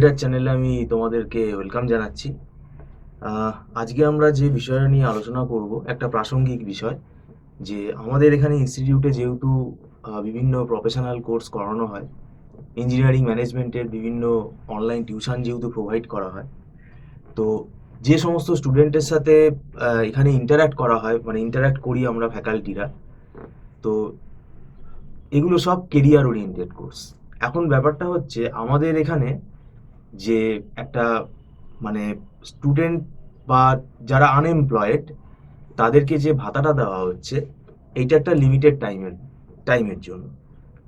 Innovator চ্যানেলে আমি তোমাদেরকে ওয়েলকাম জানাচ্ছি। আজকে আমরা যে বিষয়টা নিয়ে আলোচনা করব একটা প্রাসঙ্গিক বিষয়, যে আমাদের এখানে ইনস্টিটিউটে যেহেতু বিভিন্ন প্রফেশনাল কোর্স করানো হয়, ইঞ্জিনিয়ারিং ম্যানেজমেন্টের বিভিন্ন অনলাইন টিউশন যেহেতু প্রোভাইড করা হয়, তো যে সমস্ত স্টুডেন্টের সাথে এখানে ইন্টারাক্ট করা হয়, মানে ইন্টারাক্ট করি আমরা ফ্যাকাল্টিরা, তো এগুলো সব কেরিয়ার ওরিয়েন্টেড কোর্স। এখন ব্যাপারটা হচ্ছে আমাদের এখানে যে একটা মানে স্টুডেন্ট বা যারা আনএমপ্লয়েড তাদেরকে যে ভাতাটা দেওয়া হচ্ছে, এইটা একটা লিমিটেড টাইমের জন্য।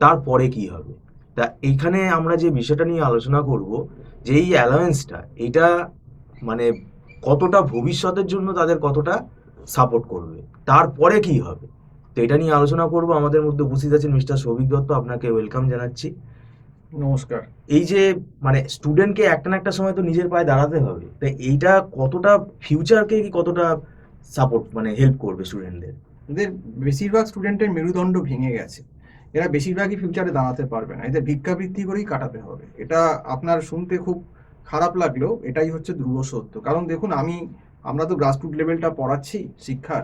তারপরে কি হবে? তা এইখানে আমরা যে বিষয়টা নিয়ে আলোচনা করব, যে এই অ্যালাওয়েন্সটা এইটা মানে কতটা ভবিষ্যতের জন্য তাদের কতটা সাপোর্ট করবে, তারপরে কি হবে, তো এটা নিয়ে আলোচনা করব। আমাদের মধ্যে উপস্থিত আছেন মিস্টার সৌভিক দত্ত, আপনাকে ওয়েলকাম জানাচ্ছি। নমস্কার। এই যে মানে স্টুডেন্টকে একটা না একটা সময় তো নিজের পায়ে দাঁড়াতে হবে, তাই এইটা কতটা ফিউচারকে কি কতটা সাপোর্ট মানে হেল্প করবে স্টুডেন্টদের? এদের বেশিরভাগ স্টুডেন্টের মেরুদণ্ড ভেঙে গেছে। এরা বেশিরভাগই ফিউচারে দাঁড়াতে পারবে না, এদের ভিক্ষাবৃত্তি করেই কাটাতে হবে। এটা আপনার শুনতে খুব খারাপ লাগলেও এটাই হচ্ছে ধ্রুব সত্য। কারণ দেখুন, আমরা তো গ্রাসরুট লেভেলটা পড়াচ্ছি শিক্ষার,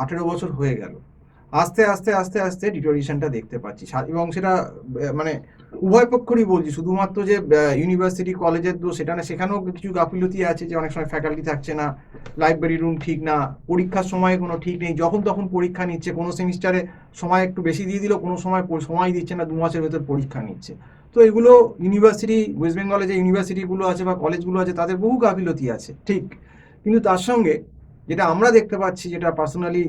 18 বছর হয়ে গেল। আস্তে আস্তে আস্তে আস্তে ডিটোরিয়েশনটা দেখতে পাচ্ছি, এবং সেটা মানে উভয় পক্ষরই বলছি, শুধুমাত্র যে ইউনিভার্সিটি কলেজের দোষ সেটা না, সেখানেও কিছু গাফিলতি আছে, যে অনেক সময় ফ্যাকাল্টি থাকছে না, লাইব্রেরি রুম ঠিক না, পরীক্ষার সময় কোনো ঠিক নেই, যখন তখন পরীক্ষা নিচ্ছে, কোনো সেমিস্টারে সময় একটু বেশি দিয়ে দিল, কোনো সময় সময় দিচ্ছে না, 2 মাসের ভেতর পরীক্ষা নিচ্ছে। তো এগুলো ইউনিভার্সিটি, ওয়েস্ট বেঙ্গলে যে ইউনিভার্সিটিগুলো আছে বা কলেজগুলো আছে, তাদের বহু গাফিলতি আছে, ঠিক। কিন্তু তার সঙ্গে যেটা আমরা দেখতে পাচ্ছি, যেটা পার্সোনালি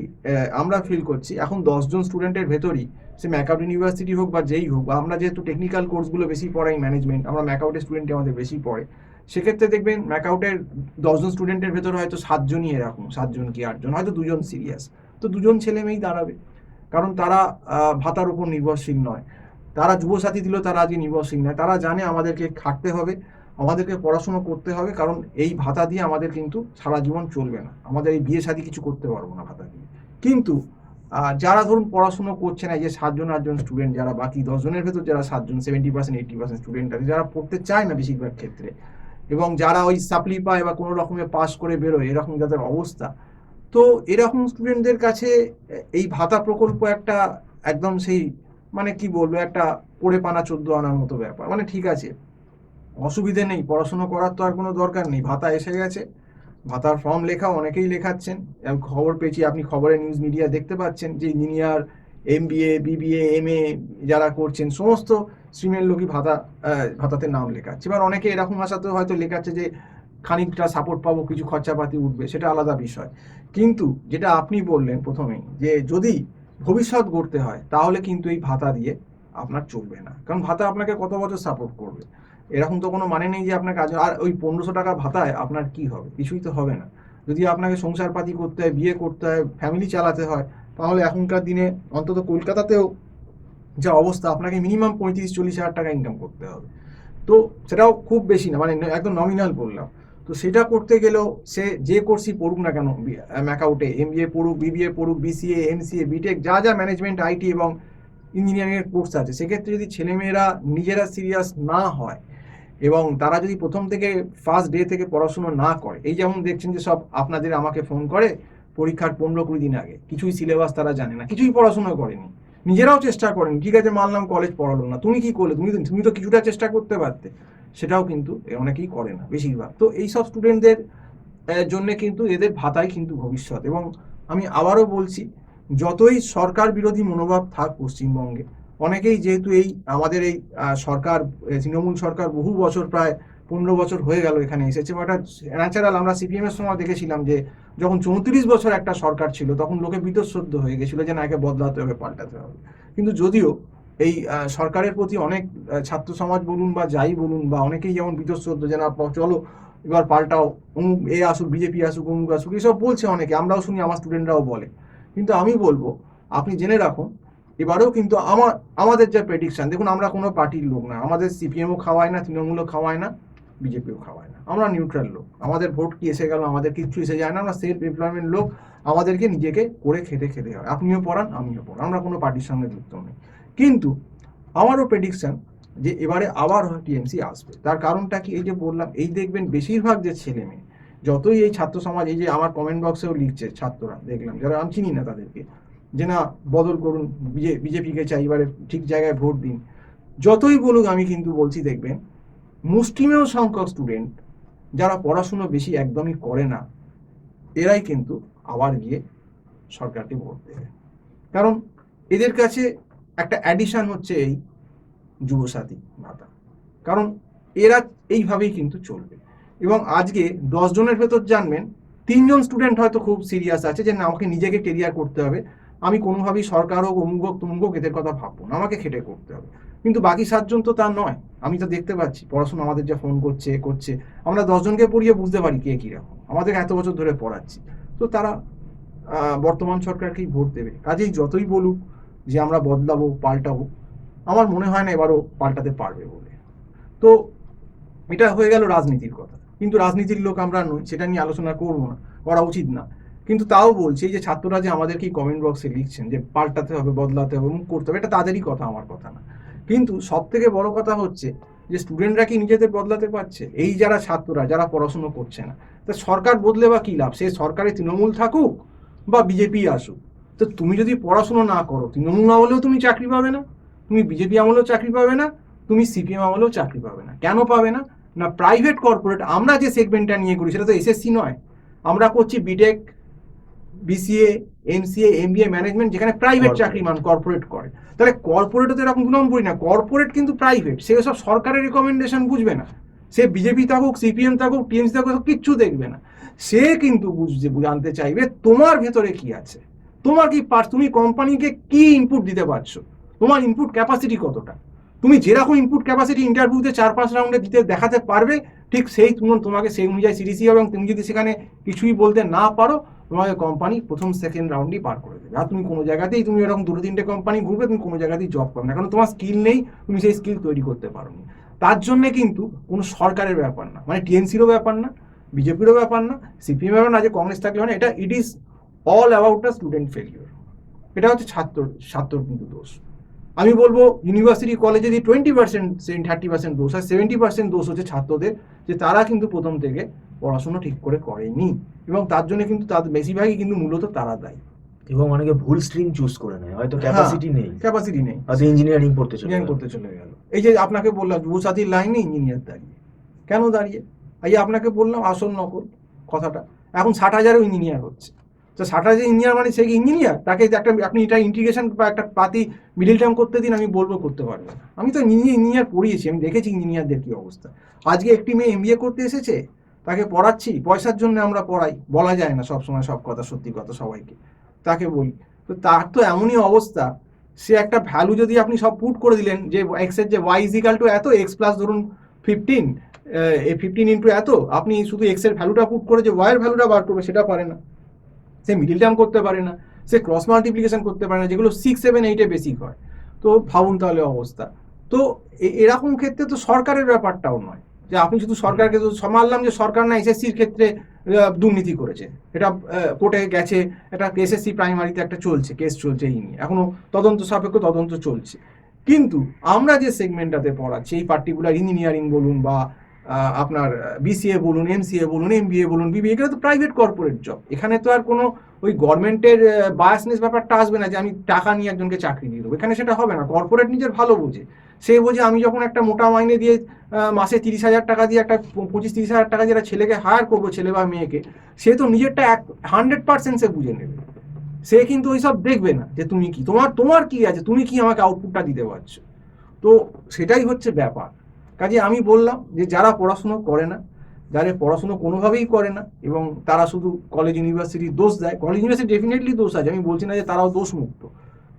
আমরা ফিল করছি, এখন 10 জন স্টুডেন্টের ভেতরই, সে ম্যাকআউট ইউনিভার্সিটি হোক বা যেই হোক, বা আমরা যেহেতু টেকনিক্যাল কোর্সগুলো বেশি পড়াই, ম্যানেজমেন্ট, আমরা ম্যাকআউটের স্টুডেন্ট আমাদের বেশি পড়ে, সেক্ষেত্রে দেখবেন ম্যাকআউটের 10 জন স্টুডেন্টের ভেতর হয়তো 7জনই এরকম, 7জন কি 8জন, হয়তো 2জন সিরিয়াস। তো 2জন ছেলে মেয়েই দাঁড়াবে, কারণ তারা ভাতার উপর নির্ভরশীল নয়, তারা যুবসাথী দিলেও তারা আজকে নির্ভরশীল নয়, তারা জানে আমাদেরকে খাটতে হবে, আমাদেরকে পড়াশুনো করতে হবে, কারণ এই ভাতা দিয়ে আমাদের কিন্তু সারা জীবন চলবে না, আমাদের এই বিয়ে শাদী কিছু করতে পারবো না ভাতা দিয়ে। কিন্তু যারা ধরুন পড়াশুনো করছে না, এই যে 7জন 8জন স্টুডেন্ট, যারা বাকি 10জনের ভেতর যারা 7জন, 70% 80% স্টুডেন্ট আছে যারা পড়তে চায় না বেশিরভাগ ক্ষেত্রে, এবং যারা ওই সাপ্লি পায় বা কোনো রকমে পাস করে বেরোয়, এরকম যাদের অবস্থা, তো এরকম স্টুডেন্টদের কাছে এই ভাতা প্রকল্প একটা একদম সেই, মানে কি বলবো, একটা পড়ে পানা 14 আনার মতো ব্যাপার। মানে ঠিক আছে, অসুবিধে নেই, পড়াশুনো করার তো আর কোনো দরকার নেই, ভাতা এসে গেছে, ভাতার ফর্ম লেখা, অনেকেই লেখাচ্ছেন। আমি খবর পেয়েছি, আপনি খবরে নিউজ মিডিয়া দেখতে পাচ্ছেন, যে ইঞ্জিনিয়ার, MBA BBA MA যারা করছেন, সমস্ত স্ট্রিমের লোকই ভাতাতে নাম লেখাচ্ছে। এবার অনেকে এরকম আশাতেও হয়তো লেখাচ্ছে যে খানিকটা সাপোর্ট পাবো, কিছু খরচাপাতি উঠবে, সেটা আলাদা বিষয়। কিন্তু যেটা আপনি বললেন প্রথমেই, যে যদি ভবিষ্যৎ গড়তে হয়, তাহলে কিন্তু এই ভাতা দিয়ে আপনার চলবে না, কারণ ভাতা আপনাকে কত বছর সাপোর্ট করবে? এরকম তো কোনো মানে নেই যে আপনাকে আর ওই 1500 টাকা ভাতায় আপনার কি হবে, কিছুই তো হবে না। যদি আপনাকে সংসারপাতি করতে হয়, বিয়ে করতে হয়, ফ্যামিলি চালাতে হয়, তাহলে এখনকার দিনে অন্তত কলকাতাতেও যা অবস্থা, আপনাকে মিনিমাম 35-40 হাজার টাকা ইনকাম করতে হবে। তো সেটাও খুব বেশি না, মানে একদম নমিনাল বললাম। তো সেটা করতে গেলেও সে যে কোর্সই পড়ুক না কেন, ম্যাকআউটে MBA পড়ুক, BBA পড়ুক, BCA MCA BTech, যা যা ম্যানেজমেন্ট IT এবং ইঞ্জিনিয়ারিংয়ের কোর্স আছে, সেক্ষেত্রে যদি ছেলেমেয়েরা নিজেরা সিরিয়াস না হয়, এবং তারা যদি প্রথম থেকে ফার্স্ট ডে থেকে পড়াশুনো না করে, এই যেমন দেখছেন যে সব আপনাদের আমাকে ফোন করে পরীক্ষার 15-20 দিন আগে, কিছুই সিলেবাস তারা জানে না, কিছুই পড়াশুনো করেনি, নিজেরাও চেষ্টা করেনি, ঠিক আছে মানলাম কলেজ পড়ালো না, তুমি কি করলে, তুমি তো কিছুটা চেষ্টা করতে পারতে, সেটাও কিন্তু অনেকেই করে না, বেশিরভাগ। তো এইসব স্টুডেন্টদের জন্য কিন্তু এদের ভাতাই কিন্তু ভবিষ্যৎ। এবং আমি আবারও বলছি, যতই সরকার বিরোধী মনোভাব থাক পশ্চিমবঙ্গে, অনেকেই যেহেতু এই আমাদের এই সরকার, তৃণমূল সরকার বহু বছর, প্রায় 15 বছর হয়ে গেল এখানে এসেছে, বাট ন্যাচারাল, আমরা CPM এর সময় দেখেছিলাম যে যখন 34 বছর একটা সরকার ছিল, তখন লোকে বীতশ্রদ্ধ হয়ে গেছিল যে না, একে বদলাতে হবে, পাল্টাতে হবে। কিন্তু যদিও এই সরকারের প্রতি অনেক ছাত্র সমাজ বলুন বা যাই বলুন, বা অনেকেই যেমন বীতশ্রদ্ধ, যে না চলো এবার পাল্টাও, অমুক এ আসুক, বিজেপি আসুক, অমুক আসুক, এসব বলছে অনেকে, আমরাও শুনি, আমার স্টুডেন্টরাও বলে। কিন্তু আমি বলবো, আপনি জেনে রাখুন, এবারেও কিন্তু আমাদের যা প্রেডিকশন, দেখুন আমরা কোনো পার্টির লোক না, আমাদের CPMও খাওয়ায় না, তৃণমূলও খাওয়ায় না, বিজেপিও খাওয়ায় না, আমরা নিউট্রাল লোক, আমাদের ভোট কি এসে গেল, আমাদের কিচ্ছু এসে যায় না, আমরা সেলফ এমপ্লয়মেন্ট লোক, আমাদেরকে নিজেকে করে খেতে হয়, আপনিও পড়ান আমিও পড়ান, আমরা কোনো পার্টির সঙ্গে যুক্ত নেই। কিন্তু আমারও প্রেডিকশন, যে এবারে আবার টিএমসি আসবে। তার কারণটা কি, এই যে বললাম, এই দেখবেন বেশিরভাগ যে ছেলে মেয়ে, যতই এই ছাত্র সমাজ, এই যে আমার কমেন্ট বক্সেও লিখছে ছাত্ররা, দেখলাম যারা আমি চিনি না তাদেরকে, যে না বদল করুন, বিজেপিকে চাই, এবারে ঠিক জায়গায় ভোট দিন, যতই বলুক আমি কিন্তু বলছি, দেখবেন মুষ্টিমেয় সংখ্যক স্টুডেন্ট যারা পড়াশুনো বেশি একদমই করে না, এরাই কিন্তু আবার গিয়ে সরকারকে ভোট দেবে। কারণ এদের কাছে একটা অ্যাডিশন হচ্ছে এই যুবসাথী ভাতা, কারণ এরা এইভাবেই কিন্তু চলবে। এবং আজকে 10 জনের ভেতর জানবেন 3জন স্টুডেন্ট হয়তো খুব সিরিয়াস আছে যে না, আমাকে নিজেকে কেরিয়ার করতে হবে, আমি কোনোভাবেই সরকার হোক, অমুক হোক, তমুক হোক, এদের কথা ভাববো না, আমাকে খেটে করতে হবে। কিন্তু বাকি 7জন তো তা নয়। আমি তো দেখতে পাচ্ছি পড়াশোনা আমাদের যা ফোন করছে করছে, আমরা 10জনকে পড়িয়ে বুঝতে পারি কে কীরকম, আমাদের এত বছর ধরে পড়াচ্ছি। তো তারা বর্তমান সরকারকেই ভোট দেবে। কাজেই যতই বলুক যে আমরা বদলাবো, পাল্টাবো, আমার মনে হয় না এবারও পাল্টাতে পারবে বলে। তো এটা হয়ে গেল রাজনীতির কথা, কিন্তু রাজনীতির লোক আমরা নই, সেটা নিয়ে আলোচনা করবো না, করা উচিত না। কিন্তু তাও বলছি, এই যে ছাত্ররা যে আমাদেরকে কমেন্ট বক্সে লিখছেন যে পাল্টাতে হবে, বদলাতে হবে, মুখ করতে হবে, এটা তাদেরই কথা, আমার কথা না। কিন্তু সব থেকে বড় কথা হচ্ছে যে স্টুডেন্টরা কি নিজেদের বদলাতে পারছে? এই যারা ছাত্ররা, যারা পড়াশুনো করছে না, তা সরকার বদলে বা কী লাভ? সে সরকারে তৃণমূল থাকুক বা বিজেপি আসুক, তো তুমি যদি পড়াশুনো না করো, তৃণমূল আমলেও তুমি চাকরি পাবে না, তুমি বিজেপি আমলেও চাকরি পাবে না, তুমি সিপিএম আমলেও চাকরি পাবে না। কেন পাবে না? না, প্রাইভেট কর্পোরেট, আমরা যে সেগমেন্টটা নিয়ে করি সেটা তো এসএসসি নয়, আমরা করছি BTech, BCA, MCA, MBA, management, যেখানে প্রাইভেট চাকরি কর্পোরেট করে। তাহলে কর্পোরেটও তো এরকম 2 নম্বরই না, কর্পোরেট কিন্তু প্রাইভেট, সে সব সরকারের রেকমেন্ডেশন বুঝবে না, সে বিজেপি থাকুক, সিপিএম থাকুক, টিএমসি থাকুক, কিচ্ছু দেখবে না। সে কিন্তু জানতে চাইবে তোমার ভেতরে কি আছে, তোমার কি তুমি কোম্পানিকে কি ইনপুট দিতে পারছো, তোমার ইনপুট ক্যাপাসিটি কতটা। তুমি যেরকম ইনপুট ক্যাপাসিটি ইন্টারভিউতে 4-5 রাউন্ডে দিতে দেখাতে পারবে, ঠিক সেই তোমাকে সেই অনুযায়ী সিরিসি হবে, এবং তুমি যদি সেখানে কিছুই বলতে না পারো, তোমাকে কোম্পানি প্রথম সেকেন্ড রাউন্ডই পার করে দেবে। আর তুমি কোনো জায়গাতেই, তুমি এরকম 2-3টে কোম্পানি ঘুরবে, তুমি কোনো জায়গাতেই জব পাবে না, কারণ তোমার স্কিল নেই, তুমি সেই স্কিল তৈরি করতে পারো নি। তার জন্যে কিন্তু কোনো সরকারের ব্যাপার না, মানে টিএনসিরও ব্যাপার না, বিজেপিরও ব্যাপার না, সিপিএম ব্যাপার না, যে কংগ্রেস থাকলে মানে এটা, it is all about the student failure. এটা হচ্ছে ছাত্রর কিন্তু দোষ। আমি বলবো ইউনিভার্সিটি কলেজে যদি 20%, 30% দোষ হয়, 70% দোষ হচ্ছে ছাত্রদের, যে তারা কিন্তু প্রথম থেকে পড়াশোনা ঠিক করে করেনি, এবং তার জন্য কিন্তু তাদের বেশিরভাগই কিন্তু মূলত তারা দায়ী। এবং অনেকে ভুল স্ট্রিম চুজ করে নেয়, হয়তো ক্যাপাসিটি নেই, হয়তো ইঞ্জিনিয়ারিং পড়তে চলে গেল। এই যে আপনাকে বললাম যুবসাথীর লাইনে ইঞ্জিনিয়ার দাঁড়িয়ে, কেন দাঁড়িয়ে? এই যে আপনাকে বললাম আসল নকল কথাটা, এখন 60,000ও ইঞ্জিনিয়ার হচ্ছে। তো 60,000 ইঞ্জিনিয়ার মানে সে কি ইঞ্জিনিয়ার? তাকে একটা, আপনি এটা ইন্টিগ্রেশন বা একটা পাতি মিডিল টার্ম করতে দিন, আমি বলবো করতে পারবে না। আমি তো ইঞ্জিনিয়ার পড়িয়েছি, আমি দেখেছি ইঞ্জিনিয়ারদের কি অবস্থা। আজকে একটি মেয়ে এমবিএ করতে এসেছে, তাকে পড়াচ্ছি, পয়সার জন্য আমরা পড়াই, বলা যায় না সবসময় সব কথা, সত্যি কথা সবাইকে, তাকে বলি। তো তার তো এমনই অবস্থা, সে একটা ভ্যালু যদি আপনি সব পুট করে দিলেন, যে এক্সের যে ওয়াই ইজিক্যাল টু এত, এক্স প্লাস ধরুন 15, 15 ইন্টু এত, আপনি শুধু এক্সের ভ্যালুটা পুট করে যে ওয়াইয়ের ভ্যালুটা বার করবে, সেটা পারে না। সে মিডিল টার্ম করতে পারে না, সে ক্রস মাল্টিপ্লিকেশন করতে পারে না, যেগুলো 6, 7, 8-এ বেসিক হয়। তো ভাবুন তাহলে অবস্থা। তো এরকম ক্ষেত্রে তো সরকারের ব্যাপারটাও নয়, যে আপনি শুধু সরকারকে মানলাম যে সরকার না এসএসসির ক্ষেত্রে দুর্নীতি করেছে, এটা কোর্টে গেছে, এটা এসএসসি প্রাইমারিতে একটা চলছে, কেস চলছে, এই নিয়ে এখনো তদন্ত সাপেক্ষ তদন্ত চলছে। কিন্তু আমরা যে সেগমেন্টটাতে পড়াচ্ছি, এই পার্টিকুলার ইঞ্জিনিয়ারিং বলুন বা আপনার বিসিএ বলুন, এমসিএ বলুন, এমবিএ বলুন, বিবিএ, এখানে তো প্রাইভেট কর্পোরেট জব, এখানে তো আর কোনো ওই গভর্নমেন্টের বায়াসনেস ব্যাপারটা আসবে না, যে আমি টাকা নিয়ে একজনকে চাকরি দিয়ে দেবো, এখানে সেটা হবে না। কর্পোরেট নিজের ভালো বোঝে, সে বোঝে আমি যখন একটা মোটা মাইনে দিয়ে মাসে 30,000 টাকা দিয়ে একটা 25-30,000 টাকা দিয়ে একটা ছেলেকে হায়ার করবো, ছেলে বা মেয়েকে, সে তো নিজেরটা 100% সে বুঝে নেবে। সে কিন্তু ওইসব দেখবে না যে তুমি কি, তোমার কি আছে, তুমি কি আমাকে আউটপুটটা দিতে পারছো। তো সেটাই হচ্ছে ব্যাপার। কাজে আমি বললাম যে যারা পড়াশুনো করে না, যারা পড়াশুনো কোনোভাবেই করে না, এবং তারা শুধু কলেজ ইউনিভার্সিটির দোষ দেয়, কলেজ ইউনিভার্সিটি ডেফিনেটলি দোষ আছে, আমি বলছি না যে তারাও দোষ মুক্ত,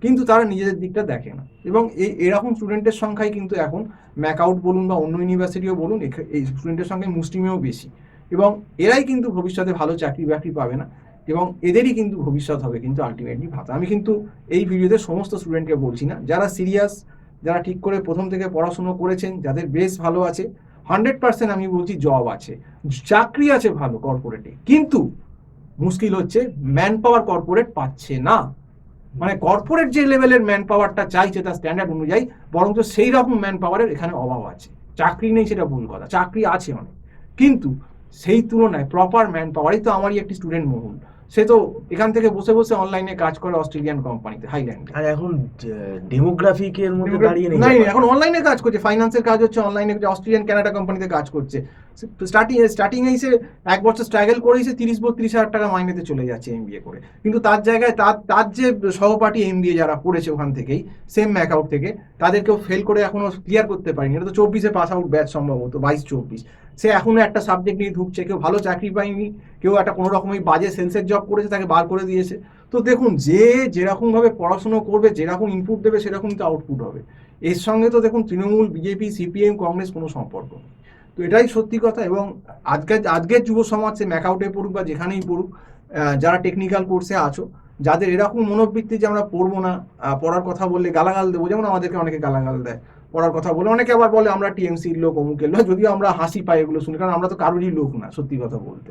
কিন্তু তারা নিজেদের দিকটা দেখে না। এবং এরকম স্টুডেন্টের সংখ্যাই কিন্তু এখন ম্যাকআউট বলুন বা অন্য ইউনিভার্সিটিও বলুন, এই স্টুডেন্টের সংখ্যায় মুষ্টিমেয় বেশি, এবং এরাই কিন্তু ভবিষ্যতে ভালো চাকরি বাকরি পাবে না, এবং এদেরই কিন্তু ভবিষ্যৎ হবে কিন্তু আলটিমেটলি ভাতা। আমি কিন্তু এই ভিডিওতে সমস্ত স্টুডেন্টকে বলছি না, যারা সিরিয়াস, যারা ঠিক করে প্রথম থেকে পড়াশুনো করেছেন, যাদের বেস ভালো আছে, 100% আমি বলছি জব আছে, চাকরি আছে ভালো কর্পোরেটে, কিন্তু মুশকিল হচ্ছে ম্যান পাওয়ার কর্পোরেট পাচ্ছে না। মানে কর্পোরেট যে লেভেলের ম্যান পাওয়ারটা চাইছে তার স্ট্যান্ডার্ড অনুযায়ী, বরঞ্চ সেই রকম ম্যান পাওয়ারের এখানে অভাব আছে। চাকরি নেই সেটা ভুল কথা, চাকরি আছে অনেক, কিন্তু সেই তুলনায় প্রপার ম্যান পাওয়ারই তো আমারই একটি স্টুডেন্ট মহুল, সে তো এখান থেকে বসে বসে অনলাইনে কাজ করে অস্ট্রেলিয়ান কোম্পানিতে হাইল্যান্ডে। আর এখন ডেমোগ্রাফিকের মধ্যে দাঁড়িয়ে নেই নাই ব্যাপারটা। এখন অনলাইনে কাজ করছে, ফাইন্যান্সের কাজ হচ্ছে অনলাইনে, অস্ট্রেলিয়ান কানাডা কোম্পানিতে কাজ করছে। স্টার্টিং এসে 1 বছর স্ট্রাগল করে এসে 30-32 হাজার টাকা মাইনেতে চলে যাচ্ছে এমবিএ করে। কিন্তু তার জায়গায় তার যে সহপাঠী এমবিএ যারা পড়েছে ওখান থেকেই সেম ম্যাকআউট থেকে, তাদেরকেও ফেল করে এখনো ক্লিয়ার করতে পারেনি। এটা তো 24-এ পাস আউট ব্যাচ সম্ভবত, 22-24। সে এখনো একটা সাবজেক্ট নিয়ে ঢুকছে, কেউ ভালো চাকরি পায়নি, কেউ একটা কোনো রকমই বাজে সেলসের জব করেছে, তাকে বার করে দিয়েছে। তো দেখুন, যে যেরকম ভাবে পড়াশোনা করবে, যেরকম ইনপুট দেবে, সেরকম তো আউটপুট হবে। এর সঙ্গে তো দেখুন তৃণমূল, বিজেপি, সিপিএম, কংগ্রেস কোনো সম্পর্ক নেই। তো এটাই সত্যি কথা। এবং আজকের যুব সমাজ, সে ম্যাকআউটে পড়ুক বা যেখানেই পড়ুক, যারা টেকনিক্যাল কোর্সে আছো, যাদের এরকম মনোবৃত্তি যে আমরা পড়বো না, পড়ার কথা বললে গালাগাল দেবো, যেমন আমাদেরকে অনেকে গালাগাল দেয় পড়ার কথা বলে, অনেকে আবার বলে আমরা টিএমসির লোক, অমুকের লোক, যদিও আমরা হাসি পাই এগুলো শুনে, কারণ আমরা তো কারোরই লোক না সত্যি কথা বলতে।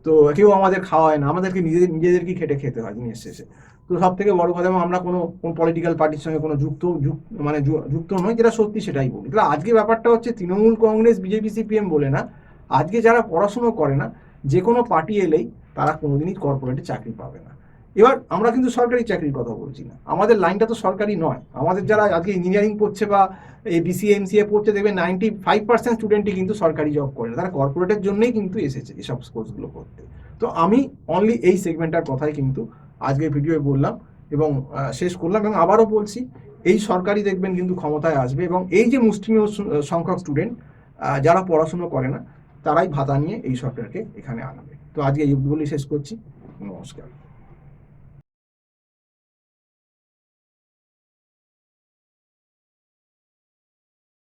তো কেউ আমাদের খাওয়ায় না, আমাদেরকে নিজেদেরকেই খেটে খেতে হয় দিনের শেষে। তো সব থেকে বড় কথা, এবং আমরা কোনো পলিটিক্যাল পার্টির সঙ্গে কোনো যুক্ত নই, যেটা সত্যি সেটাই বলি। তাহলে আজকে ব্যাপারটা হচ্ছে তৃণমূল, কংগ্রেস, বিজেপি, সিপিএম বলে না, আজকে যারা পড়াশুনো করে না, যে কোনো পার্টি এলেই তারা কোনোদিনই কর্পোরেটে চাকরি পাবে না। এবার আমরা কিন্তু সরকারি চাকরির কথা বলছি না, আমাদের লাইনটা তো সরকারি নয়। আমাদের যারা আজকে ইঞ্জিনিয়ারিং পড়ছে বা এই বিসিএ, এমসিএ পড়ছে, দেখবে 95% স্টুডেন্টই কিন্তু সরকারি জব করে না, তারা কর্পোরেটের জন্যই কিন্তু এসেছে এসব কোর্সগুলো করতে। তো আমি অনলি এই সেগমেন্টটার কথাই কিন্তু আজকের ভিডিওয়ে বললাম এবং শেষ করলাম। এবং আবারও বলছি, এই সরকারি দেখবেন কিন্তু ক্ষমতায় আসবে, এবং এই যে মুষ্টিমেয় সংখ্যক স্টুডেন্ট যারা পড়াশুনো করে না, তারাই ভাতা নিয়ে এই সরকারকে এখানে আনবে। তো আজকে এই বলেই শেষ করছি। নমস্কার।